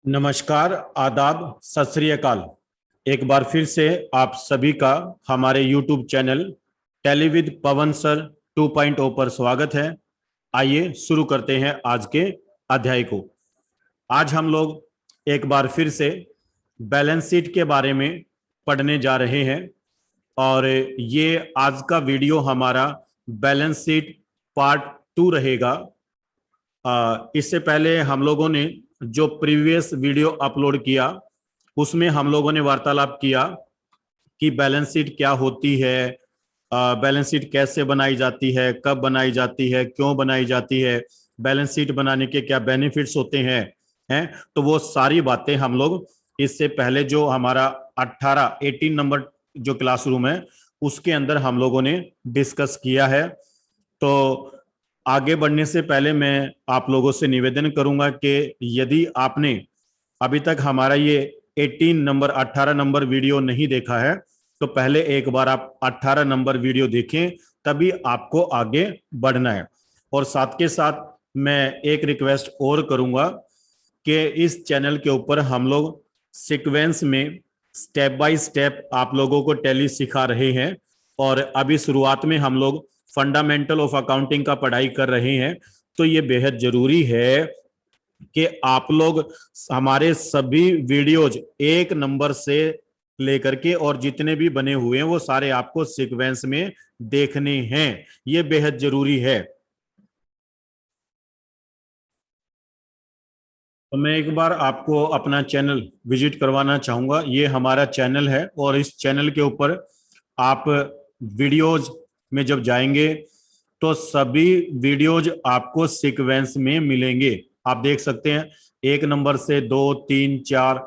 नमस्कार, आदाब, सत श्री अकाल। एक बार फिर से आप सभी का हमारे YouTube channel Tally with Pawan sir 2.0 पर स्वागत है। आइए शुरू करते हैं आज के अध्याय को। आज हम लोग एक बार फिर से बैलेंस शीट के बारे में पढ़ने जा रहे हैं और ये आज का वीडियो हमारा बैलेंस शीट पार्ट 2 रहेगा। इससे पहले हम लोगों ने जो प्रीवियस वीडियो अपलोड किया उसमें हम लोगों ने वार्तालाप किया कि बैलेंस शीट क्या होती है, बैलेंस शीट कैसे बनाई जाती है, कब बनाई जाती है, क्यों बनाई जाती है, बैलेंस शीट बनाने के क्या बेनिफिट्स होते हैं। तो वो सारी बातें हम लोग इससे पहले जो हमारा 18 नंबर जो क्लासरूम है उसके अंदर हम लोगों ने डिस्कस किया है। तो आगे बढ़ने से पहले मैं आप लोगों से निवेदन करूंगा कि यदि आपने अभी तक हमारा ये 18 नंबर वीडियो नहीं देखा है तो पहले एक बार आप 18 नंबर वीडियो देखें, तभी आपको आगे बढ़ना है। और साथ के साथ मैं एक रिक्वेस्ट और करूंगा कि इस चैनल के ऊपर हम लोग सीक्वेंस में स्टेप बाय स्टेप आप लोगों को टैली सिखा रहे हैं और अभी शुरुआत में हम लोग फंडामेंटल ऑफ अकाउंटिंग का पढ़ाई कर रहे हैं। तो ये बेहद जरूरी है कि आप लोग हमारे सभी वीडियोज एक नंबर से लेकर के और जितने भी बने हुए हैं वो सारे आपको सीक्वेंस में देखने हैं। ये बेहद जरूरी है। तो मैं एक बार आपको अपना चैनल विजिट करवाना चाहूंगा। ये हमारा चैनल है और इस चैनल के ऊपर आप वीडियोज में जब जाएंगे तो सभी वीडियोज आपको सीक्वेंस में मिलेंगे। आप देख सकते हैं एक नंबर से 2, 3, 4।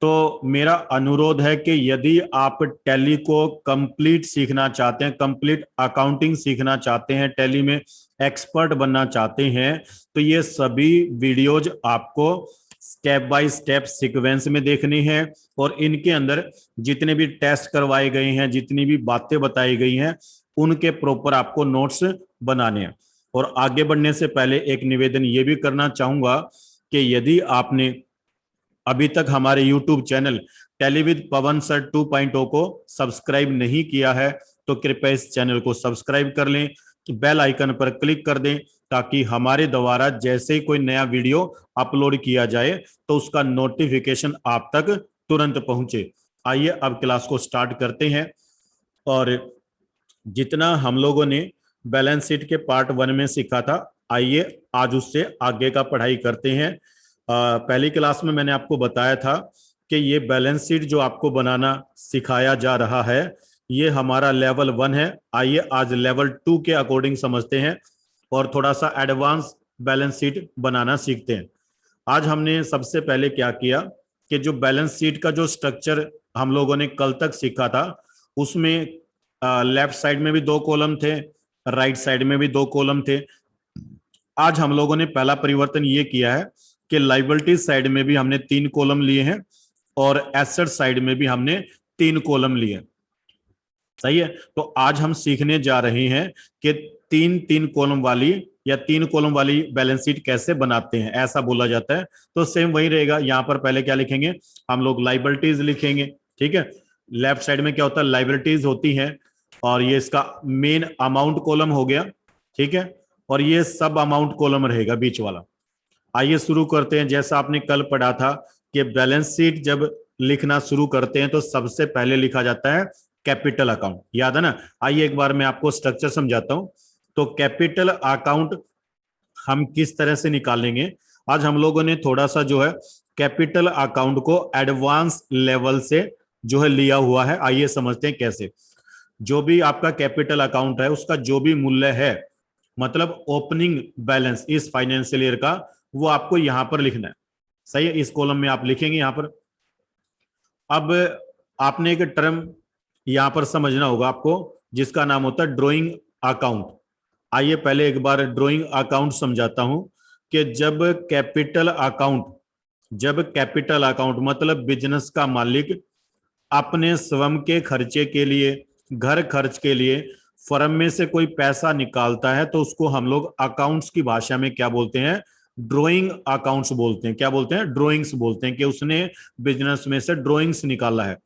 तो मेरा अनुरोध है कि यदि आप टैली को कंप्लीट सीखना चाहते हैं, कंप्लीट अकाउंटिंग सीखना चाहते हैं, टैली में एक्सपर्ट बनना चाहते हैं, तो ये सभी वीडियोज आपको स्टेप बाय स्टेप सीक्वेंस में देखनी है और इनके अंदर जितने भी टेस्ट करवाए गए हैं, जितनी भी बातें बताई गई हैं, उनके प्रॉपर आपको नोट्स बनाने हैं। और आगे बढ़ने से पहले एक निवेदन ये भी करना चाहूंगा कि यदि आपने अभी तक हमारे YouTube channel Tally with Pawan sir 2.0 को सब्सक्राइब नहीं किया है तो कृपया इस चैनल को सब्सक्राइब कर लें, बेल आइकन पर क्लिक कर दें ताकि हमारे द्वारा जैसे ही कोई नया वीडियो अपलोड किया जाए तो उसका नोटिफिकेशन आप तक तुरंत पहुंचे। आइए अब क्लास को स्टार्ट करते हैं और जितना हम लोगों ने बैलेंस शीट के पार्ट 1 में सीखा था, आइए आज उससे आगे का पढ़ाई करते हैं। पहली क्लास में मैंने आपको बताया था कि ये बैलेंस शीट जो आपको बनाना सिखाया जा रहा है ये हमारा लेवल 1 है। आइए आज लेवल 2 के अकॉर्डिंग समझते हैं और थोड़ा सा एडवांस बैलेंस शीट बनाना सीखते हैं। आज हमने सबसे पहले क्या किया कि जो बैलेंस शीट का जो स्ट्रक्चर हम लोगों ने कल तक सीखा था उसमें लेफ्ट साइड में भी 2 कॉलम थे, राइट साइड में भी 2 कॉलम थे। आज हम लोगों ने पहला परिवर्तन ये किया है कि लायबिलिटीज साइड में भी हमने 3 कॉलम लिए हैं और एसेट साइड में भी हमने 3 कॉलम लिए। सही है। तो आज हम सीखने जा रहे हैं कि 3 कॉलम वाली या 3 कॉलम वाली बैलेंस शीट कैसे बनाते हैं, ऐसा बोला जाता है। तो सेम वही रहेगा। यहां पर पहले क्या लिखेंगे, हम लोग लायबिलिटीज लिखेंगे। ठीक है। लेफ्ट साइड में क्या होता है, लायबिलिटीज होती है और ये इसका मेन अमाउंट कॉलम हो गया। ठीक है। और ये सब अमाउंट कॉलम रहेगा बीच वाला। आइए शुरू करते हैं। जैसा आपने कल पढ़ा था कि बैलेंस शीट जब लिखना शुरू करते हैं तो सबसे पहले लिखा जाता है कैपिटल अकाउंट, याद है ना। आइए एक बार मैं आपको स्ट्रक्चर समझाता हूं। तो कैपिटल अकाउंट हम किस तरह से निकालेंगे, आज हम लोगों ने थोड़ा सा जो है कैपिटल अकाउंट को एडवांस लेवल से जो है लिया हुआ है। आइए समझते हैं कैसे। जो भी आपका कैपिटल अकाउंट है उसका जो भी मूल्य है, मतलब ओपनिंग बैलेंस इस फाइनेंशियल ईयर का, वो आपको यहां पर लिखना है। सही है। इस कॉलम में आप लिखेंगे यहां पर। अब आपने एक टर्म यहां पर समझना होगा आपको जिसका नाम होता है ड्रॉइंग अकाउंट। आइए पहले एक बार ड्रॉइंग अकाउंट समझाता हूं कि जब कैपिटल अकाउंट मतलब बिजनेस का मालिक अपने स्वयं के खर्चे के लिए, घर खर्च के लिए फर्म में से कोई पैसा निकालता है तो उसको हम लोग अकाउंट्स की भाषा में क्या बोलते हैं, ड्राइंग अकाउंट्स बोलते हैं। क्या बोलते हैं? ड्राइंग्स बोलते हैं कि उसने बिजनेस में से ड्राइंग्स निकाला है।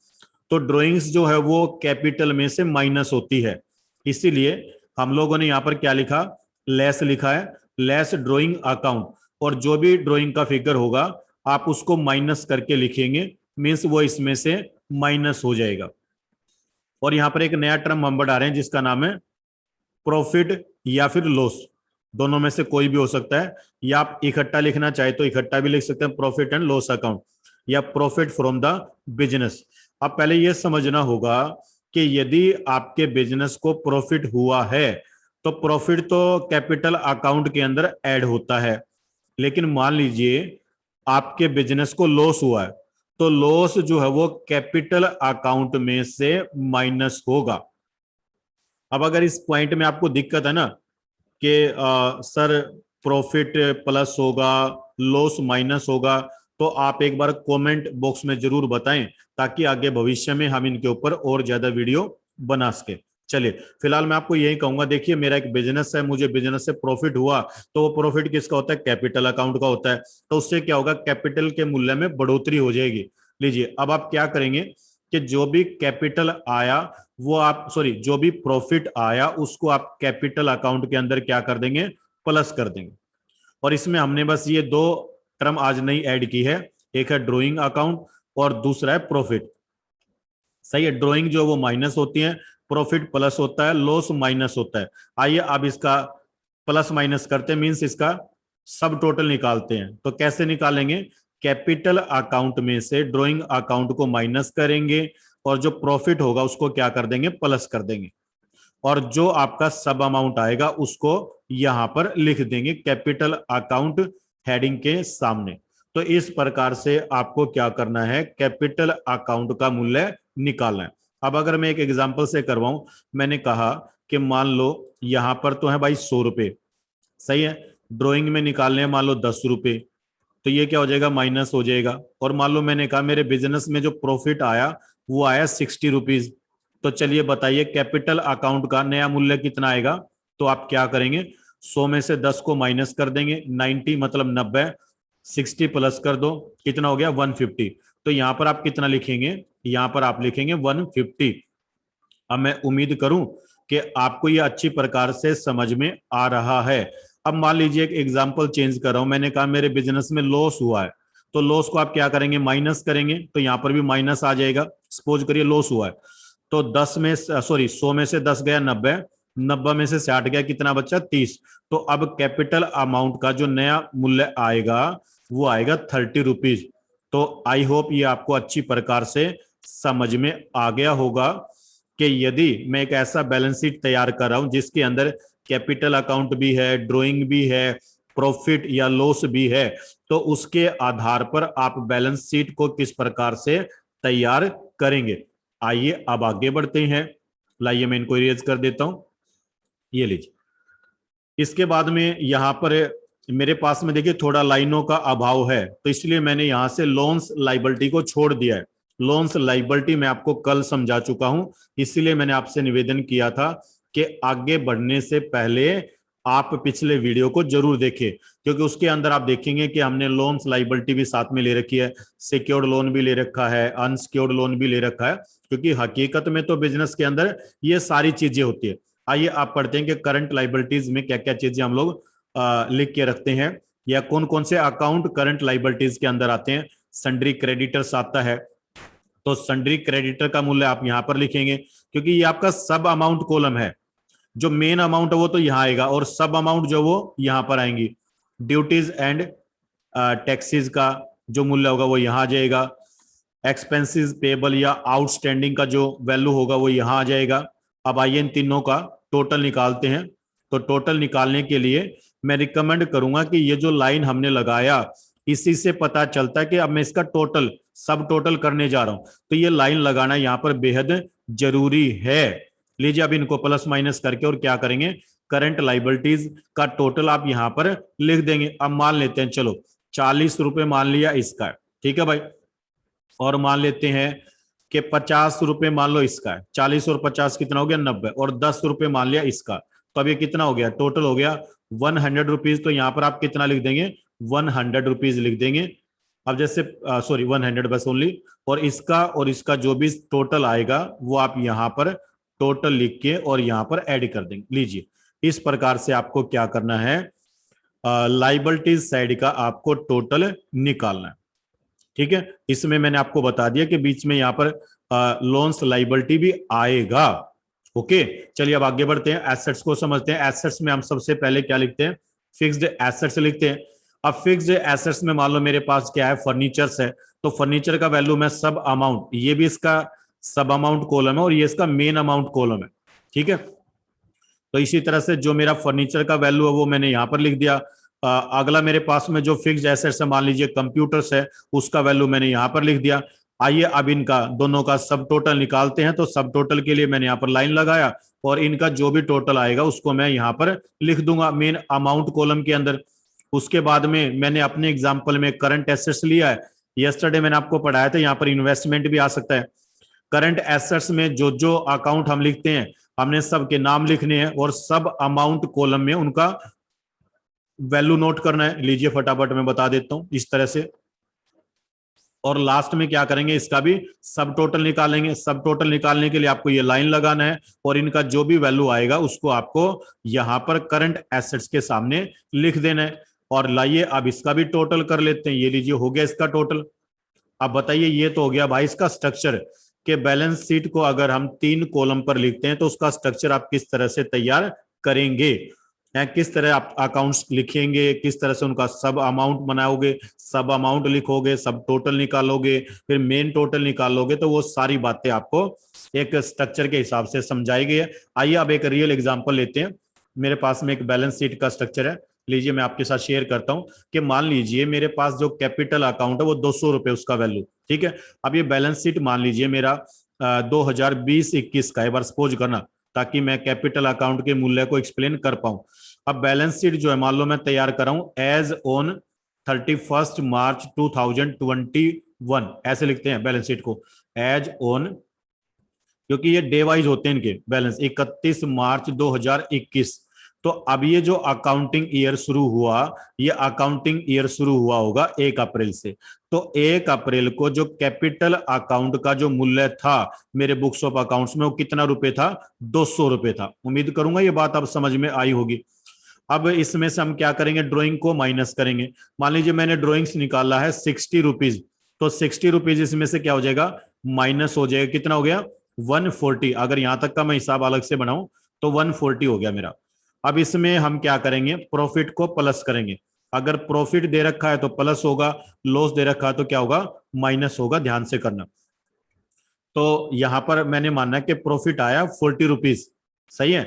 तो ड्राइंग्स जो है वो कैपिटल में से माइनस होती है, इसीलिए हम लोगों ने यहां पर क्या लिखा? लेस लिखा है, लेस ड्राइंग अकाउंट। और जो भी ड्राइंग का फिगर होगा आप उसको माइनस करके लिखेंगे, मीन्स वो इसमें से माइनस हो जाएगा। और यहां पर एक नया टर्म हम बढ़ा रहे हैं जिसका नाम है प्रॉफिट या फिर लॉस, दोनों में से कोई भी हो सकता है। या आप इकट्ठा लिखना चाहे तो इकट्ठा भी लिख सकते हैं, प्रॉफिट एंड लॉस अकाउंट या प्रॉफिट फ्रॉम द बिजनेस। अब पहले यह समझना होगा कि यदि आपके बिजनेस को प्रॉफिट हुआ है तो प्रॉफिट तो कैपिटल अकाउंट के अंदर ऐड होता है, लेकिन मान लीजिए आपके बिजनेस को लॉस हुआ है तो लॉस जो है वो कैपिटल अकाउंट में से माइनस होगा। अब अगर इस पॉइंट में आपको दिक्कत है ना कि सर प्रॉफिट प्लस होगा लॉस माइनस होगा, तो आप एक बार कमेंट बॉक्स में जरूर बताएं ताकि आगे भविष्य में हम इनके ऊपर और ज्यादा वीडियो बना सके। चलिए फिलहाल मैं आपको यही कहूंगा, देखिए मेरा एक बिजनेस है, मुझे बिजनेस से प्रॉफिट हुआ तो वो प्रॉफिट किसका होता है? कैपिटल अकाउंट का होता है। तो उससे क्या होगा? कैपिटल के मूल्य में बढ़ोतरी हो जाएगी। लीजिए अब आप क्या करेंगे कि जो भी कैपिटल आया वो आप जो भी प्रॉफिट आया उसको आप कैपिटल अकाउंट के अंदर क्या कर देंगे? प्लस कर देंगे। और इसमें हमने बस ये दो टर्म आज नई ऐड की है, एक है ड्राइंग अकाउंट और दूसरा है प्रॉफिट। सही है, ड्राइंग जो वो माइनस होती है, प्रॉफिट प्लस होता है, लॉस माइनस होता है। आइए अब इसका प्लस माइनस करते हैं, मींस इसका सब टोटल निकालते हैं। तो कैसे निकालेंगे? कैपिटल अकाउंट में से ड्राइंग अकाउंट को माइनस करेंगे और जो प्रॉफिट होगा उसको क्या कर देंगे? प्लस कर देंगे। और जो आपका सब अमाउंट आएगा उसको यहां पर लिख देंगे कैपिटल अकाउंट हेडिंग के सामने। तो इस प्रकार से आपको क्या करना है? कैपिटल अकाउंट का मूल्य निकालना है। अब अगर मैं एक एग्जांपल से करवाऊं, मैंने कहा कि मान लो यहां पर तो है भाई 100 रुपए, सही है, ड्राइंग में निकालने हैं मान लो 10 रुपए, तो ये क्या हो जाएगा? माइनस हो जाएगा। और मान लो मैंने कहा मेरे बिजनेस में जो प्रॉफिट आया वो आया 60 रुपीज, तो चलिए बताइए कैपिटल अकाउंट का नया मूल्य कितना आएगा? तो आप क्या करेंगे? 100 में से 10 को माइनस कर देंगे, 90 मतलब 90, 60 प्लस कर दो, कितना हो गया? 150। तो यहां पर आप कितना लिखेंगे? यहां पर आप लिखेंगे 150। अब मैं उम्मीद करूं कि आपको यह अच्छी प्रकार से समझ में आ रहा है। अब मान लीजिए एक एग्जांपल चेंज कर रहा हूं, मैंने कहा मेरे बिजनेस में लॉस हुआ है, तो लॉस को आप क्या करेंगे? माइनस करेंगे, तो यहां पर भी माइनस आ जाएगा। सपोज करिए लॉस हुआ है तो 100 में से 10 गया 90, 90 में से 60 गया, कितना बचा? 30। तो अब कैपिटल अमाउंट का जो नया मूल्य आएगा वो आएगा 30 रुपीज। तो आई होप ये आपको अच्छी प्रकार से समझ में आ गया होगा कि यदि मैं एक ऐसा बैलेंस शीट तैयार कर रहा हूं जिसके अंदर कैपिटल अकाउंट भी है, ड्राइंग भी है, प्रॉफिट या लॉस भी है, तो उसके आधार पर आप बैलेंस शीट को किस प्रकार से तैयार करेंगे। आइए अब आगे बढ़ते हैं। लाइए मैं इनको इरेज कर देता हूं, ये लीजिए। इसके बाद में यहां पर मेरे पास में देखिए थोड़ा लाइनों का अभाव है, तो इसलिए मैंने यहां से लोन्स लाइबिलिटी को छोड़ दिया है। लोन्स लाइबिलिटी मैं आपको कल समझा चुका हूं, इसीलिए मैंने आपसे निवेदन किया था कि आगे बढ़ने से पहले आप पिछले वीडियो को जरूर देखें, क्योंकि उसके अंदर आप देखेंगे कि हमने लोन्स लाइबिलिटी भी साथ में ले रखी है, सिक्योर्ड लोन भी ले रखा है, अनसिक्योर्ड लोन भी ले रखा है, क्योंकि हकीकत में तो बिजनेस के अंदर ये सारी चीजें होती है। आइए आप पढ़ते हैं कि करंट लाइबिलिटीज में क्या क्या चीजें हम लोग लिख के रखते हैं, या कौन कौन से अकाउंट करंट लाइबिलिटीज के अंदर आते हैं। सन्ड्री क्रेडिटर्स आता है, तो सन्ड्री क्रेडिटर का मूल्य आप यहां पर लिखेंगे, क्योंकि ये आपका सब अमाउंट कॉलम है। जो मेन अमाउंट है वो तो यहां आएगा और सब अमाउंट जो वो यहां पर आएंगी। ड्यूटीज एंड टैक्सेस का जो मूल्य होगा वो यहां आ जाएगा। एक्सपेंसेस पेबल या आउटस्टैंडिंग का जो वैल्यू होगा वो यहां आ जाएगा। अब आइए इन तीनों का टोटल निकालते हैं। तो टोटल निकालने के लिए मैं रिकमेंड करूंगा कि ये जो लाइन हमने लगाया इसी से पता चलता है कि अब मैं इसका टोटल सब टोटल करने जा रहा हूं, तो ये लाइन लगाना यहां पर बेहद जरूरी है। लीजिए अब इनको प्लस माइनस करके और क्या करेंगे? करंट लाइबिलिटीज का टोटल आप यहां पर लिख देंगे। अब मान लेते हैं, चलो 40 रुपए मान लिया इसका, ठीक है भाई, और मान लेते हैं कि 50 रुपए मान लो इसका है। 40 और 50 कितना हो गया? 90, और 10 रुपए मान लिया इसका, तो अब ये कितना हो गया? टोटल हो गया 100 रुपीज। तो यहां पर आप कितना लिख देंगे? 100 रुपीज लिख देंगे। अब जैसे सॉरी 100 बस ओनली, और इसका जो भी टोटल आएगा वो आप यहाँ पर टोटल लिख के और यहाँ पर ऐड कर देंगे। लीजिए, इस प्रकार से आपको क्या करना है, लाइबिलिटीज साइड का आपको टोटल निकालना है। ठीक है, इसमें मैंने आपको बता दिया कि बीच में यहाँ पर लोन्स लाइबिलिटी भी आएगा। ओके, चलिए अब आगे बढ़ते हैं, एसेट्स को समझते हैं। एसेट्स में हम सबसे पहले क्या लिखते हैं, फिक्स्ड एसेट्स लिखते हैं। अब फिक्स्ड एसेट्स में मान लो मेरे पास क्या है, फर्नीचर्स है, तो फर्नीचर का वैल्यू मैं सब अमाउंट, ये भी इसका सब अमाउंट कॉलम है और ये इसका मेन अमाउंट कॉलम है। ठीक है, तो इसी तरह से जो मेरा फर्नीचर का वैल्यू है वो मैंने यहाँ पर लिख दिया। अगला मेरे पास में जो फिक्स्ड एसेट्स है, मान लीजिए कंप्यूटर्स है, उसका वैल्यू मैंने यहाँ पर लिख दिया। आइए अब इनका दोनों का सब टोटल निकालते हैं। तो सब टोटल के लिए मैंने यहाँ पर लाइन लगाया और इनका जो भी टोटल आएगा उसको मैं यहाँ पर लिख दूंगा मेन अमाउंट कॉलम के अंदर। उसके बाद में मैंने अपने एग्जाम्पल में करंट एसेट्स लिया है। यस्टरडे मैंने आपको पढ़ाया था, यहाँ पर इन्वेस्टमेंट भी आ सकता है। करंट एसेट्स में जो जो अकाउंट हम लिखते हैं, हमने सबके नाम लिखने हैं और सब अमाउंट कॉलम में उनका वैल्यू नोट करना है। लीजिए फटाफट मैं बता देता हूं इस तरह से। और लास्ट में क्या करेंगे, इसका भी सब टोटल निकालेंगे। सब टोटल निकालने के लिए आपको ये लाइन लगाना है और इनका जो भी वैल्यू आएगा उसको आपको यहां पर करंट एसेट्स के सामने लिख देना है। और लाइए अब इसका भी टोटल कर लेते हैं। ये लीजिए हो गया इसका टोटल। अब बताइए, ये तो हो गया भाई इसका स्ट्रक्चर के बैलेंस शीट को अगर हम 3 कॉलम पर लिखते हैं तो उसका स्ट्रक्चर आप किस तरह से तैयार करेंगे, किस तरह आप अकाउंट्स लिखेंगे, किस तरह से उनका सब अमाउंट बनाओगे, सब अमाउंट लिखोगे, सब टोटल निकालोगे, फिर मेन टोटल निकालोगे, तो वो सारी बातें आपको एक स्ट्रक्चर के हिसाब से समझाई गई है। आइए अब एक रियल एग्जांपल लेते हैं। मेरे पास में एक बैलेंस शीट का स्ट्रक्चर है। लीजिए मैं आपके साथ शेयर करता हूं कि मान लीजिए मेरे पास जो कैपिटल अकाउंट है वो 200 रुपए उसका वैल्यू। ठीक है, अब ये बैलेंस शीट मान लीजिए मेरा 2020-21 का, एक बार सपोज करना, ताकि मैं कैपिटल अकाउंट के मूल्य को एक्सप्लेन कर पाऊं। अब बैलेंस शीट जो है मान लो मैं तैयार कर रहा हूं एज ऑन 31 मार्च 2021, ऐसे लिखते हैं बैलेंस शीट को, एज ऑन, क्योंकि ये डे वाइज होते हैं इनके बैलेंस, 31 मार्च 2021। तो अब ये जो अकाउंटिंग ईयर शुरू हुआ, ये अकाउंटिंग ईयर शुरू हुआ होगा 1 अप्रैल से। तो 1 अप्रैल को जो कैपिटल अकाउंट का जो मूल्य था मेरे बुक्स ऑफ अकाउंट्स में, वो कितना रुपए था, 200 रुपए था। उम्मीद करूंगा ये बात अब समझ में आई होगी। अब इसमें से हम क्या करेंगे, ड्रॉइंग को माइनस करेंगे। मान लीजिए मैंने ड्रॉइंग्स निकाला है 60 रुपीज, तो 60 रुपीज इसमें से क्या हो जाएगा, माइनस हो जाएगा। कितना हो गया, 140। अगर यहां तक का मैं हिसाब अलग से बनाऊं तो 140 हो गया मेरा। अब इसमें हम क्या करेंगे, प्रॉफिट को प्लस करेंगे। अगर प्रॉफिट दे रखा है तो प्लस होगा, लॉस दे रखा है तो क्या होगा, माइनस होगा। ध्यान से करना। तो यहां पर मैंने माना कि प्रॉफिट आया 40 रुपीज, सही है।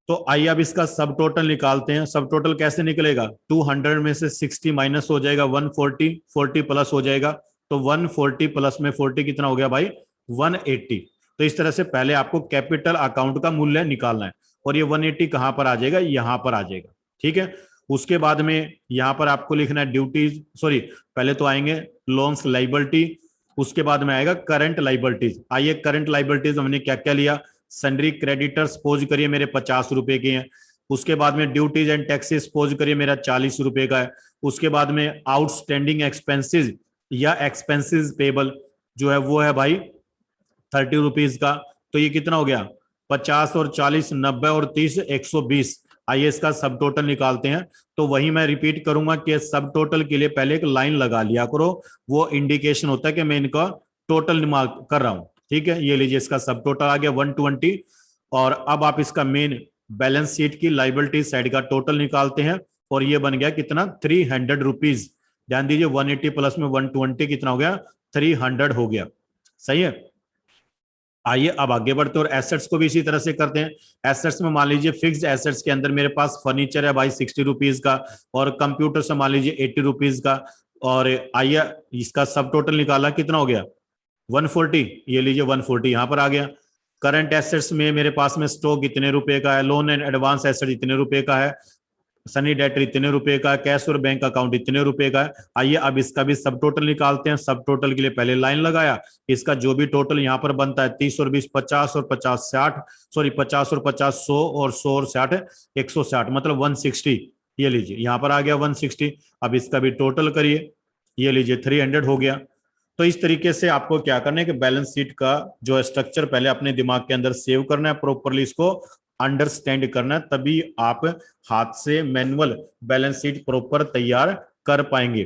तो आइए अब इसका सब टोटल निकालते हैं। सब टोटल कैसे निकलेगा, 200 में से 60 माइनस हो जाएगा 140, 40 प्लस हो जाएगा। तो 140 प्लस में 40 कितना हो गया भाई, 180। तो इस तरह से पहले आपको कैपिटल अकाउंट का मूल्य निकालना है और ये 180 कहां पर आ जाएगा, यहां पर आ जाएगा। ठीक है, उसके बाद में यहां पर आपको लिखना है ड्यूटीज, सॉरी पहले तो आएंगे लोन्स लाइबिलिटी, उसके बाद में आएगा करंट लाइबिलिटीज। आइए करंट लाइबिलिटीज हमने क्या क्या लिया, सन्ड्री क्रेडिटर्स सपोज करिए मेरे 50 रुपए के हैं। उसके बाद में ड्यूटीज एंड टैक्सेस सपोज करिए मेरा 40 रुपए का है। उसके बाद में आउटस्टैंडिंग एक्सपेंसेस या एक्सपेंसेस पेबल जो है वो है भाई 30 रुपीज का। तो ये कितना हो गया, 50 और 40 90 और 30 120। आइए इसका सब टोटल निकालते हैं। तो वही मैं रिपीट करूंगा कि सब टोटल के लिए पहले एक लाइन लगा लिया करो, वो इंडिकेशन होता है कि मैं इनका टोटल कर रहा हूं। ठीक है, ये लीजिए इसका सब टोटल आ गया 120। और अब आप इसका मेन बैलेंस शीट की लाइबिलिटी साइड का टोटल निकालते हैं और ये बन गया कितना, 300 रुपीज। ध्यान दीजिए 180 प्लस में 120 कितना हो गया, 300 हो गया। सही है, आइए अब आगे बढ़ते हैं और एसेट्स को भी इसी तरह से करते हैं। एसेट्स में मान लीजिए फिक्स्ड एसेट्स के अंदर मेरे पास फर्नीचर है भाई 60 रुपीज का, और कंप्यूटर से मान लीजिए 80 रुपीज का। और आइए इसका सब टोटल निकाला, कितना हो गया, 140। ये लीजिए 140 यहां पर आ गया। करंट एसेट्स में मेरे पास में स्टॉक इतने रुपए का है, लोन एंड एडवांस एसेट इतने रुपए का है, सनी डेटर इतने रुपए का, कैश और बैंक अकाउंट इतने रुपए का है। आइए अब इसका भी सब टोटल निकालते हैं। सब टोटल के लिए पहले लाइन लगाया, इसका जो भी टोटल यहां पर बनता है 30 और 20 50 और 50 60, सॉरी 50 और 50 100 और 100 और 60 160, मतलब 160। ये लीजिए यहाँ पर आ गया 160। अब इसका भी टोटल करिए, ये लीजिए 300 हो गया। तो इस तरीके से आपको क्या करना है कि बैलेंस शीट का जो स्ट्रक्चर पहले अपने दिमाग के अंदर सेव करना है, प्रॉपरली इसको अंडरस्टैंड करना है, तभी आप हाथ से मैनुअल बैलेंस शीट प्रॉपर तैयार कर पाएंगे।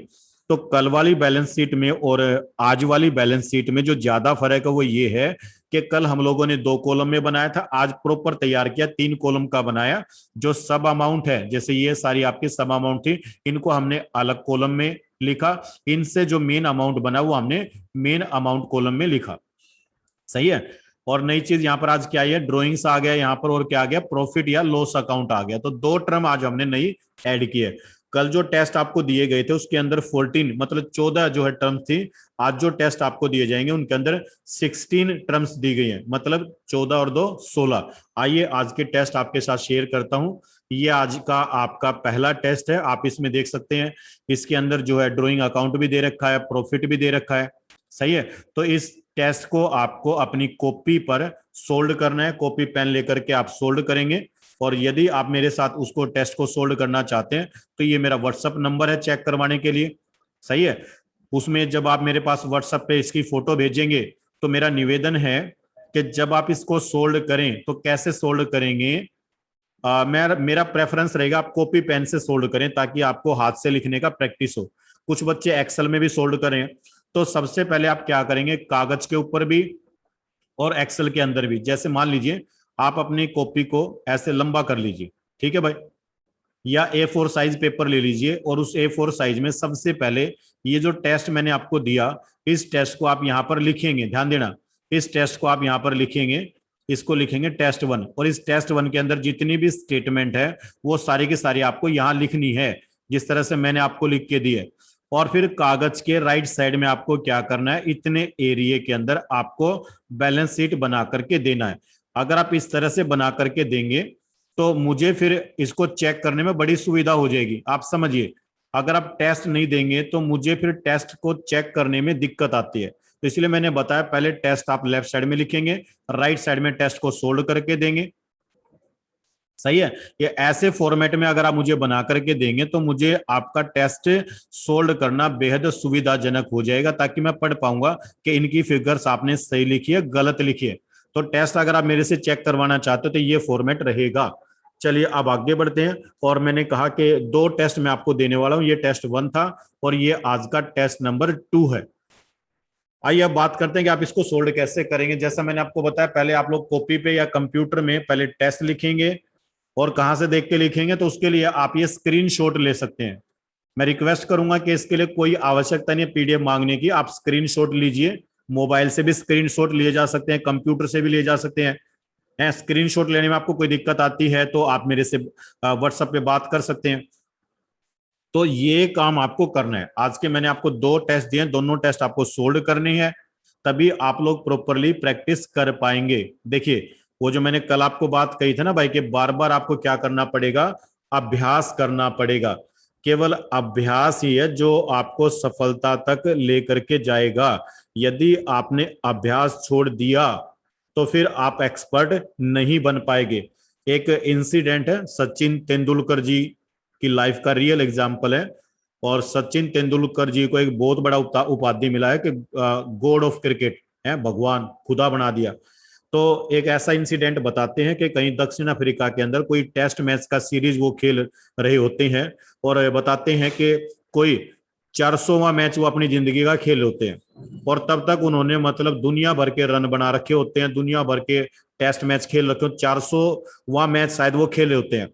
तो कल वाली बैलेंस शीट में और आज वाली बैलेंस शीट में जो ज्यादा फर्क है वो ये है कि कल हम लोगों ने 2 कॉलम में बनाया था, आज प्रॉपर तैयार किया 3 कॉलम का बनाया। जो सब अमाउंट है, जैसे ये सारी आपकी सब अमाउंट थी, इनको हमने अलग कॉलम में लिखा, इनसे जो मेन अमाउंट बना वो हमने मेन अमाउंट कॉलम में लिखा। सही है। और नई चीज यहाँ पर आज क्या है, ड्रॉइंग्स आ गया यहाँ पर, और क्या आ गया, प्रॉफिट या लॉस अकाउंट आ गया। तो 2 टर्म आज हमने नई ऐड की है। कल जो टेस्ट आपको दिए गए थे उसके अंदर 14 मतलब 14 जो है टर्म्स थी, आज जो टेस्ट आपको दिए जाएंगे उनके अंदर 16 टर्म्स दी गई हैं, मतलब 14 और 2 16। आइए आज के टेस्ट आपके साथ शेयर करता हूं। ये आज का आपका पहला टेस्ट है, आप इसमें देख सकते हैं इसके अंदर जो है ड्रॉइंग अकाउंट भी दे रखा है, प्रॉफिट भी दे रखा है। सही है। तो इस टेस्ट को आपको अपनी कॉपी पर सोल्ड करना है, कॉपी पेन लेकर के आप सोल्ड करेंगे। और यदि आप मेरे साथ उसको टेस्ट को सोल्व करना चाहते हैं तो ये मेरा व्हाट्सअप नंबर है चेक करवाने के लिए। सही है। उसमें जब आप मेरे पास व्हाट्सएप पे इसकी फोटो भेजेंगे तो मेरा निवेदन है कि जब आप इसको सोल्व करें तो कैसे सोल्व करेंगे, मेरा प्रेफरेंस रहेगा आप कॉपी पेन से सोल्व करें, ताकि आपको हाथ से लिखने का प्रैक्टिस हो। कुछ बच्चे एक्सेल में भी सोल्व करें। तो सबसे पहले आप क्या करेंगे, कागज के ऊपर भी और एक्सेल के अंदर भी, जैसे मान लीजिए आप अपनी कॉपी को ऐसे लंबा कर लीजिए, ठीक है भाई, या A4 साइज पेपर ले लीजिए, और उस A4 साइज में सबसे पहले ये जो टेस्ट मैंने आपको दिया, इस टेस्ट को आप यहां पर लिखेंगे। ध्यान देना, इस टेस्ट को आप यहां पर लिखेंगे, इसको लिखेंगे टेस्ट 1, और इस टेस्ट 1 के अंदर जितनी भी स्टेटमेंट है वो सारी की सारी आपको यहां लिखनी है, जिस तरह से मैंने आपको लिख के दी है। और फिर कागज के राइट साइड में आपको क्या करना है, इतने एरिया के अंदर आपको बैलेंस शीट बना करके देना है। अगर आप इस तरह से बना करके देंगे तो मुझे फिर इसको चेक करने में बड़ी सुविधा हो जाएगी। आप समझिए, अगर आप टेस्ट नहीं देंगे तो मुझे फिर टेस्ट को चेक करने में दिक्कत आती है। तो इसलिए मैंने बताया पहले टेस्ट आप लेफ्ट साइड में लिखेंगे, राइट साइड में टेस्ट को सोल्व करके देंगे। सही है। ये ऐसे फॉर्मेट में अगर आप मुझे बना करके देंगे तो मुझे आपका टेस्ट सोल्व करना बेहद सुविधाजनक हो जाएगा, ताकि मैं पढ़ पाऊंगा कि इनकी फिगर्स आपने सही लिखी है गलत लिखी है। तो टेस्ट अगर आप मेरे से चेक करवाना चाहते हो तो ये फॉर्मेट रहेगा। चलिए अब आगे बढ़ते हैं। और मैंने कहा कि 2 टेस्ट मैं आपको देने वाला हूं, ये टेस्ट 1 था और ये आज का टेस्ट नंबर 2 है। आइए अब बात करते हैं कि आप इसको सोल्व कैसे करेंगे। जैसा मैंने आपको बताया, पहले आप लोग कॉपी पे या कंप्यूटर में पहले टेस्ट लिखेंगे, और कहां से देख के लिखेंगे, तो उसके लिए आप ये स्क्रीनशॉट ले सकते हैं। मैं रिक्वेस्ट करूंगा कि इसके लिए कोई आवश्यकता नहीं है पीडीएफ मांगने की, आप स्क्रीनशॉट लीजिए। मोबाइल से भी स्क्रीनशॉट लिए जा सकते हैं, कंप्यूटर से भी लिए जा सकते हैं। स्क्रीनशॉट लेने में आपको कोई दिक्कत आती है तो आप मेरे से व्हाट्सएप पे बात कर सकते हैं। तो ये काम आपको करना है। आज के मैंने आपको 2 टेस्ट दिए, दोनों टेस्ट आपको सोल्व करनी है, तभी आप लोग प्रॉपरली प्रैक्टिस कर पाएंगे। देखिए, वो जो मैंने कल आपको बात कही थी ना भाई, कि बार बार आपको क्या करना पड़ेगा, अभ्यास करना पड़ेगा। केवल अभ्यास ही है जो आपको सफलता तक लेकर के जाएगा। यदि आपने अभ्यास छोड़ दिया तो फिर आप एक्सपर्ट नहीं बन पाएंगे। एक इंसिडेंट है, सचिन तेंदुलकर जी की लाइफ का रियल एग्जाम्पल है। और सचिन तेंदुलकर जी को एक बहुत बड़ा उपाधि मिला है कि गॉड ऑफ क्रिकेट है, भगवान खुदा बना दिया। तो एक ऐसा इंसिडेंट बताते हैं कि कहीं दक्षिण अफ्रीका के अंदर कोई टेस्ट मैच का सीरीज वो खेल रहे होते हैं, और बताते हैं कि कोई 400वां मैच वो अपनी जिंदगी का खेल होते हैं, और तब तक उन्होंने मतलब दुनिया भर के रन बना रखे होते हैं, दुनिया भर के टेस्ट मैच खेल रखे हो, 400वां मैच शायद वो खेले होते हैं।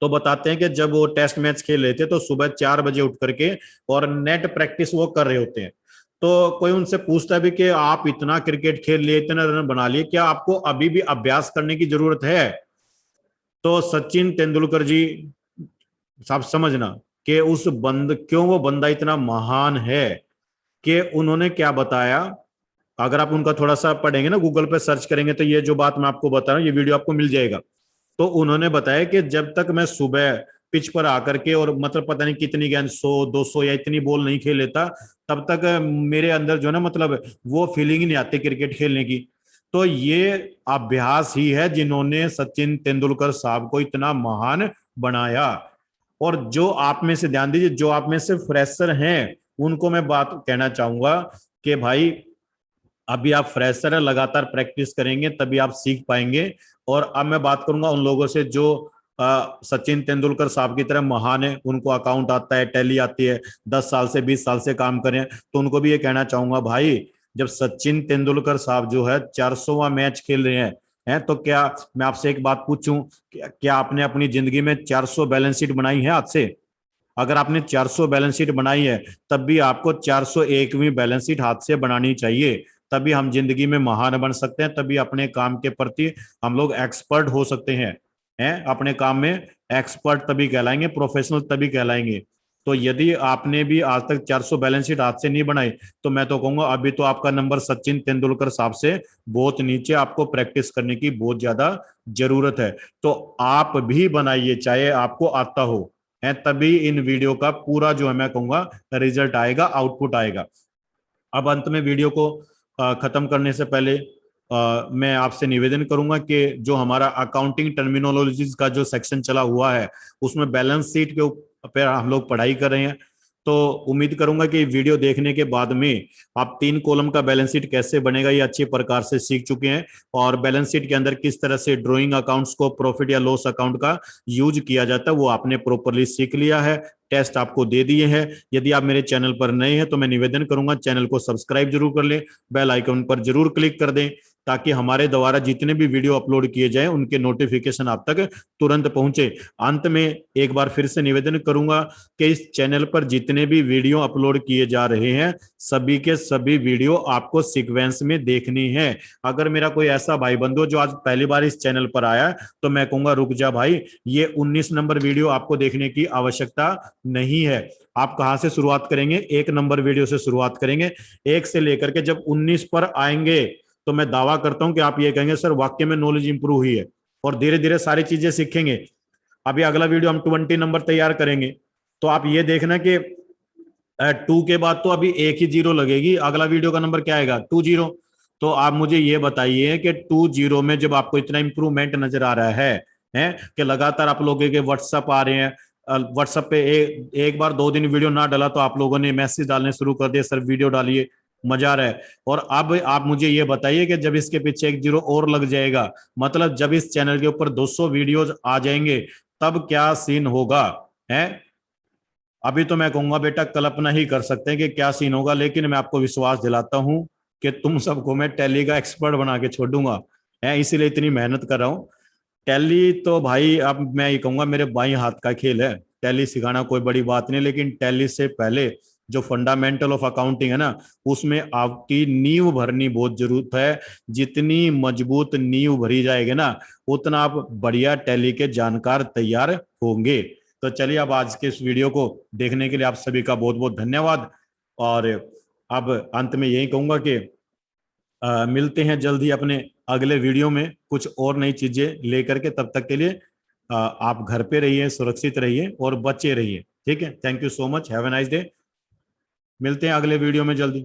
तो बताते हैं कि जब वो टेस्ट मैच खेल रहे थे तो सुबह 4 बजे उठ करके और नेट प्रैक्टिस वो कर रहे होते हैं। तो कोई उनसे पूछता भी कि आप इतना क्रिकेट खेल लिए, इतना रन बना लिए, क्या आपको अभी भी अभ्यास करने की जरूरत है? तो सचिन तेंदुलकर जी, साहब समझना कि उस क्यों वो बंदा इतना महान है, कि उन्होंने क्या बताया। अगर आप उनका थोड़ा सा पढ़ेंगे ना, गूगल पे सर्च करेंगे, तो ये जो बात मैं आपको बता रहा हूँ ये वीडियो आपको मिल जाएगा। तो उन्होंने बताया कि जब तक मैं सुबह पिच पर आकर के और मतलब पता नहीं कितनी गेंद 100 200 या इतनी बॉल नहीं खेल लेता, तब तक मेरे अंदर जो है ना मतलब वो फीलिंग ही नहीं आती क्रिकेट खेलने की। तो ये अभ्यास ही है जिन्होंने सचिन तेंदुलकर साहब को इतना महान बनाया। और जो आप में से, ध्यान दीजिए, जो आप में से फ्रेशर हैं उनको मैं बात कहना चाहूंगा कि भाई अभी आप फ्रेशर है, लगातार प्रैक्टिस करेंगे तभी आप सीख पाएंगे। और अब मैं बात करूंगा उन लोगों से जो सचिन तेंदुलकर साहब की तरह महान है, उनको अकाउंट आता है, टैली आती है, 10 साल से 20 साल से काम करें, तो उनको भी ये कहना चाहूंगा भाई, जब सचिन तेंदुलकर साहब जो है 400वां मैच खेल रहे हैं तो क्या, मैं आपसे एक बात पूछूं, क्या आपने अपनी जिंदगी में 400 बैलेंस शीट बनाई है हाथ से? अगर आपने 400 बैलेंस शीट बनाई है, तब भी आपको 401वीं बैलेंस शीट हाथ से बनानी चाहिए। तभी हम जिंदगी में महान बन सकते हैं, तभी अपने काम के प्रति हम लोग एक्सपर्ट हो सकते हैं अपने काम में एक्सपर्ट तभी कहलाएंगे, प्रोफेशनल तभी कहलाएंगे। तो यदि आपने भी आज तक 400 बैलेंस शीट हाथ से नहीं बनाई, तो मैं तो कहूंगा अभी तो आपका नंबर सचिन तेंदुलकर साहब से बहुत नीचे, आपको प्रैक्टिस करने की बहुत ज्यादा जरूरत है। तो आप भी बनाइए, चाहे आपको आता हो, है, तभी इन वीडियो का पूरा जो है मैं कहूंगा रिजल्ट आएगा, आउटपुट आएगा। अब अंत में वीडियो को खत्म करने से पहले मैं आपसे निवेदन करूंगा कि जो हमारा अकाउंटिंग टर्मिनोलॉजीज का जो सेक्शन चला हुआ है, उसमें बैलेंस शीट के ऊपर हम लोग पढ़ाई कर रहे हैं। तो उम्मीद करूंगा कि वीडियो देखने के बाद में आप 3 कॉलम का बैलेंस शीट कैसे बनेगा ये अच्छे प्रकार से सीख चुके हैं, और बैलेंस शीट के अंदर किस तरह से ड्रॉइंग अकाउंट्स को, प्रॉफिट या लॉस अकाउंट का यूज किया जाता है, वो आपने प्रॉपरली सीख लिया है। टेस्ट आपको दे दिए हैं। यदि आप मेरे चैनल पर नए हैं तो मैं निवेदन करूंगा चैनल को सब्सक्राइब जरूर कर लें, बेल आइकन पर जरूर क्लिक कर दें, ताकि हमारे द्वारा जितने भी वीडियो अपलोड किए जाएं उनके नोटिफिकेशन आप तक तुरंत पहुंचे। अंत में एक बार फिर से निवेदन करूंगा कि इस चैनल पर जितने भी वीडियो अपलोड किए जा रहे हैं, सभी के सभी वीडियो आपको सीक्वेंस में देखनी है। अगर मेरा कोई ऐसा भाई बंधु जो आज पहली बार इस चैनल पर आया, तो मैं कहूंगा रुक जा भाई, ये 19 नंबर वीडियो आपको देखने की आवश्यकता नहीं है। आप कहां से शुरुआत करेंगे? 1 नंबर वीडियो से शुरुआत करेंगे। 1 से लेकर के जब 19 पर आएंगे, तो मैं दावा करता हूं कि आप ये कहेंगे सर वाकई में नॉलेज इंप्रूव हुई है, और धीरे धीरे सारी चीजें सीखेंगे। अभी अगला वीडियो हम 20 नंबर तैयार करेंगे, तो आप ये देखना कि 2 के बाद तो अभी एक ही जीरो लगेगी, अगला वीडियो का नंबर क्या आएगा? 20। तो आप मुझे ये बताइए कि 20 में जब आपको इतना इंप्रूवमेंट नजर आ रहा है कि लगातार आप लोगों के व्हाट्सअप आ रहे हैं, व्हाट्सएप पे एक बार 2 दिन वीडियो ना डाला तो आप लोगों ने मैसेज डालने शुरू कर दिए, सर वीडियो डालिए, मजा आ रहा है। और अब आप मुझे ये बताइए कि जब इसके पीछे एक जीरो और लग जाएगा, मतलब जब इस चैनल के ऊपर 200 वीडियोज आ जाएंगे, तब क्या सीन होगा? है, अभी तो मैं कहूंगा बेटा कल्पना ही कर सकते हैं कि क्या सीन होगा, लेकिन मैं आपको विश्वास दिलाता हूं कि तुम सबको मैं टैली का एक्सपर्ट बना के छोड़ूंगा, है, इसीलिए इतनी मेहनत कर रहा हूं। टैली तो भाई अब मैं ये कहूंगा मेरे बाई हाथ का खेल है, टैली सिखाना कोई बड़ी बात नहीं, लेकिन टैली से पहले जो फंडामेंटल ऑफ अकाउंटिंग है ना, उसमें आपकी नींव भरनी बहुत जरूरत है। जितनी मजबूत नींव भरी जाएगी ना, उतना आप बढ़िया टैली के जानकार तैयार होंगे। तो चलिए, अब आज के इस वीडियो को देखने के लिए आप सभी का बहुत बहुत धन्यवाद। और अब अंत में यही कहूंगा कि मिलते हैं जल्द ही अपने अगले वीडियो में कुछ और नई चीजें लेकर के। तब तक के लिए आप घर पे रहिए, सुरक्षित रहिए और बचे रहिए। ठीक है, thank you so much, have a nice day. मिलते हैं अगले वीडियो में जल्दी।